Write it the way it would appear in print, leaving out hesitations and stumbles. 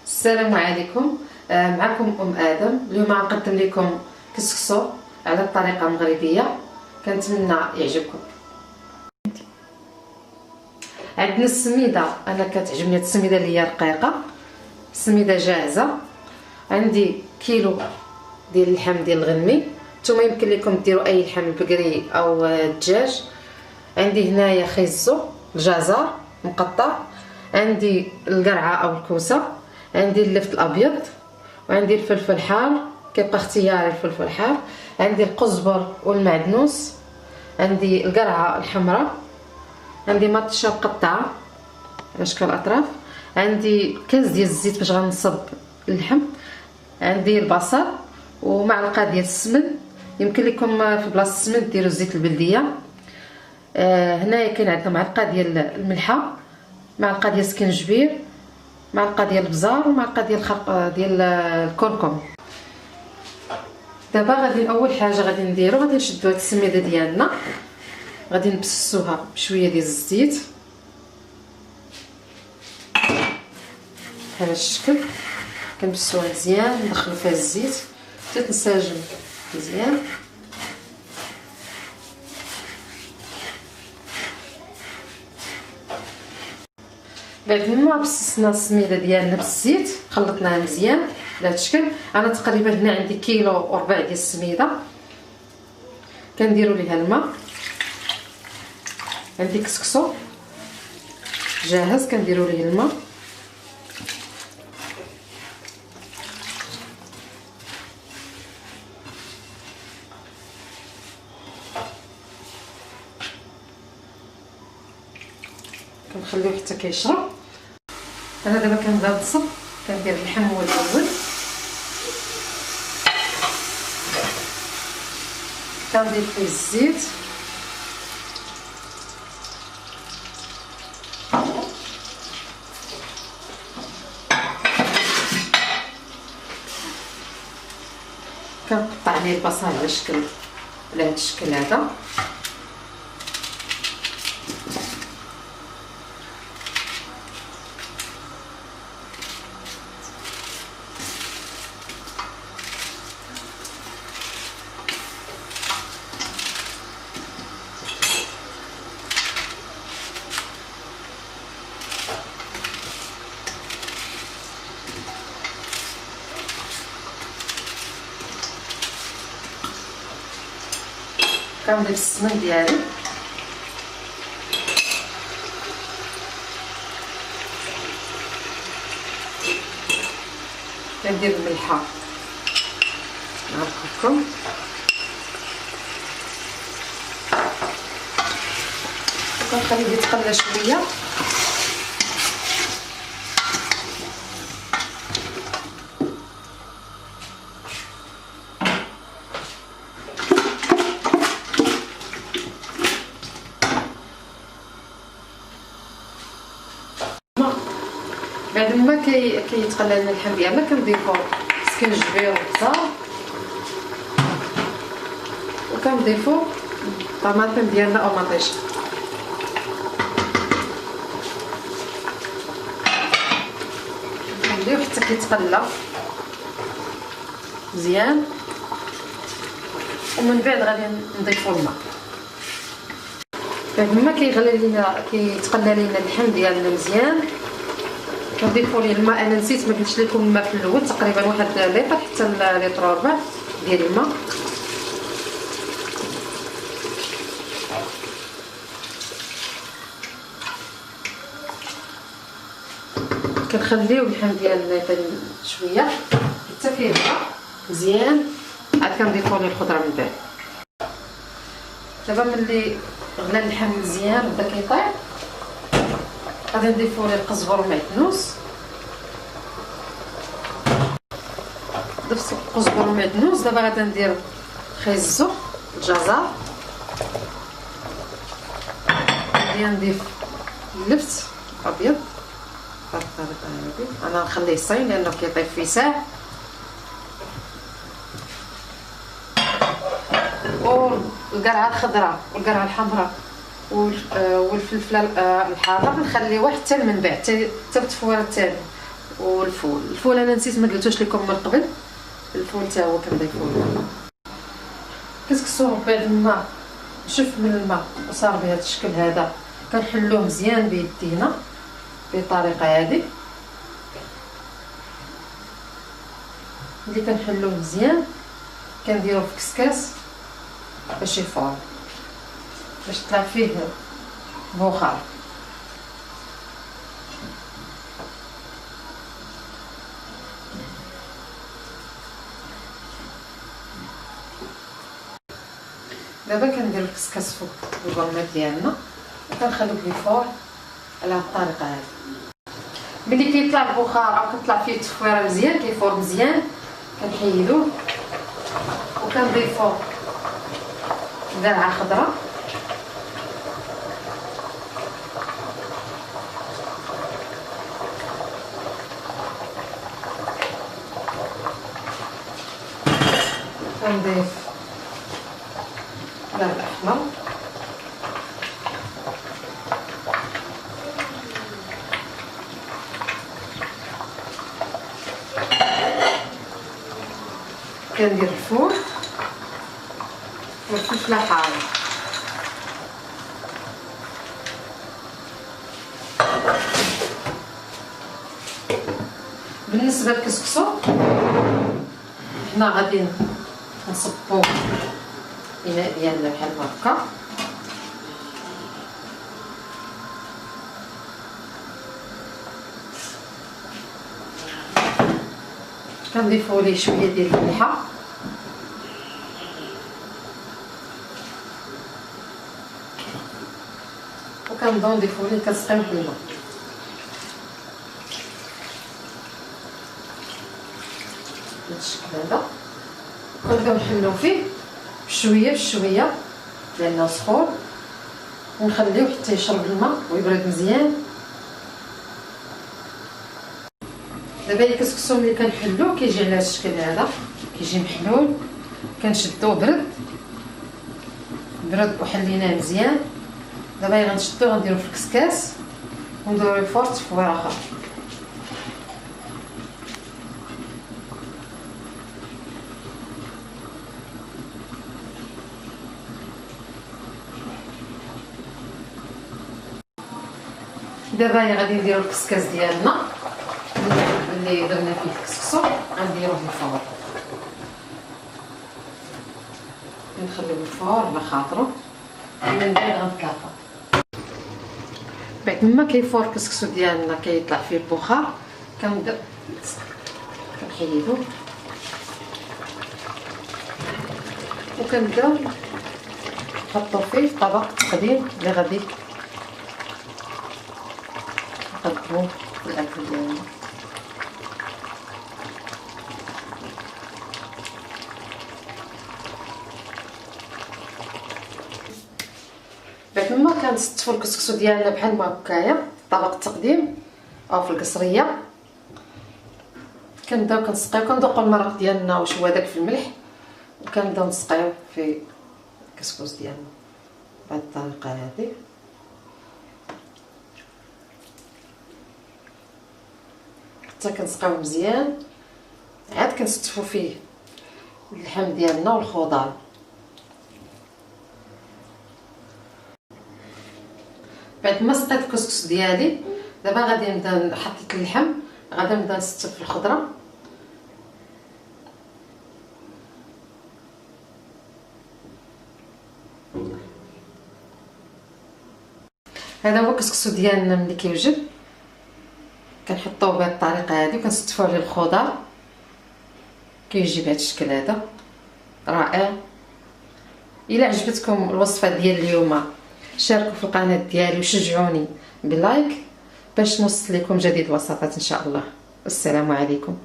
السلام عليكم. معكم ادم. اليوم غنقدم لكم كسكسو على الطريقه المغربيه، كنتمنى يعجبكم. عندنا السميده، انا كتعجبني هاد السميده اللي هي رقيقه. السميده جاهزه. عندي كيلو ديال اللحم ديال الغنمي، نتوما يمكن لكم ديروا اي لحم بقري او الدجاج. عندي هنايا خيزو الجزر مقطع، عندي القرعه او الكوسه، عندي اللفت الابيض، وعندي الفلفل الحار كيبقى اختياري الفلفل الحار، عندي القزبر والمعدنوس، عندي القرعه الحمراء، عندي مطشه مقطعه على شكل الاطراف، عندي كاس ديال الزيت باش غنصب اللحم، عندي البصل ومعلقه ديال السمن. يمكن لكم في بلاصه السمن ديروا الزيت البلديه. هنايا كاين عندنا معلقه ديال الملحه، معلقه ديال السكنجبير، معلقه ديال البزار، ومعلقه ديال ديال الكركم. دابا غادي اول حاجه غادي نديرو، غادي نشدو هاد السميده ديالنا، غادي نبسسوها بشويه ديال الزيت بهذا الشكل. كنبسوها مزيان، ندخلو فيها الزيت حتى تنسجم مزيان. بعد ما بسسنا السميده ديالنا بالزيت، خلطناها مزيان بهذا الشكل. انا تقريبا هنا عندي كيلو وربع ديال السميده. كنديروا ليها الماء. عندي كسكسو جاهز، كنديروا ليه الماء. كنخليوه حتى كيشرب. انا دابا كنبدا نصب، كندير اللحم هو الاول، كندير فيه الزيت، كنقطع عليه البصل على هذا الشكل هذا. كنضيف السمن ديالي، كندير الملحه مع الكركم، وكنخليه يتقلى شويه. بعد ما كيتقلى لنا اللحم ديالنا، كنضيفو سكنجبير والبزار، وكنضيفو الطماطم ديالنا او مطيشه. كنخليوه حتى كيتقلى مزيان، ومن بعد غادي نضيفو الماء. بعد ما كيتقلى لينا اللحم ديالنا مزيان، كنضيفوا ليه الماء. انا نسيت ما قلتش لكم الماء في الاول، تقريبا واحد لتر حتى لتر وربع ديال الماء. كنخليو اللحم ديالنا يطيب شويه حتى كيبقى مزيان، عاد كنضيفوا ليه الخضره من بعد. دابا ملي غلا اللحم مزيان بدا كيطيب، غادي نضيفوا ليه القزبر والمعدنوس. ضفت القزبر والمعدنوس. دابا غادي ندير خيزو الجزر، غادي نضيف اللفت ابيض بهذه الطريقه هذه. انا نخليه صاين لانه كيطيب فيه ساعه. والقرعه الخضراء والقرعه الحمراء والفلفله الحاره نخليوها حتى من بعد، حتى التفويره الثاني والفول انا نسيت ما قلتوش لكم من قبل، الفول حتى هو كنضيفو له. كسكسو بعد ما نشف من الماء وصار بهذا الشكل هذا كنحلوه مزيان بيدينا بطريقه هذه. ملي كنحلوه مزيان كنديروه في كسكاس باش يفور، باش طلع فيه بخار. دابا كندير الكسكاس فوق البرميل ديالنا وكنخليوه يفور على هاد الطريقه هذه. ملي كيطلع البخار او كتطلع فيه التفويره مزيان كيفور مزيان كنحيدوه وكنضيفو قرعه خضراء كنضيف الباب الاحمر كندير الفول والفلفله حاره. بالنسبه للكسكسو حنا غادي نصبو الاناء ديالنا بحال هكا كنضيفو ليه شويه ديال الملحه وكنبداو نضيفو ليه كنسقيوه بالماء. بهذا الشكل هذا كنبداو نحلو فيه بشويه بشويه لانه سخون ونخليوه حتى يشرب الماء ويبرد مزيان. دابا الكسكسو ملي كنحلوه كيجي على هذا الشكل هذا كيجي محلول كنشدوه برد وحليناه مزيان. دابا غنشدوه غنديروه في الكسكاس ونديرو ليه فور تفويره اخرى. دابا غادي نديرو الكسكاس ديالنا اللي درنا فيه الكسكسو غنديروه للفور، نخليوه الفور على خاطرو من بعد غنطلقو. بعد ما كيفور الكسكسو ديالنا كيطلع فيه البخار كنبدا كنحيدوه وكنبداو نحطو فيه طبق تقديم اللي غادي نقدموه في الاكل ديالنا. بعد ما كنستفوا الكسكسو ديالنا بحال ما هكايا في طبق التقديم او في القصريه كنبداو كنسقيو كنذوقوا المرق ديالنا واش هو داك في الملح وكنبداو نسقيو في الكسكس ديالنا بهذه الطريقه هذه. حتى كنسقيوه مزيان عاد كنستفوا فيه اللحم ديالنا والخضار. بعد ما سقيت الكسكس ديالي دابا غادي نبدا حطيت اللحم غادي نبدا نستف في الخضره. هذا هو الكسكسو ديالنا ملي كيوجد كنحطوه بهذه الطريقه هذه وكنستفوا عليه الخضر كيجي بهذا الشكل هذا رائع. الى عجبتكم الوصفه ديال اليوم شاركوا في القناه ديالي وشجعوني باللايك باش نوصل لكم جديد الوصفات ان شاء الله. السلام عليكم.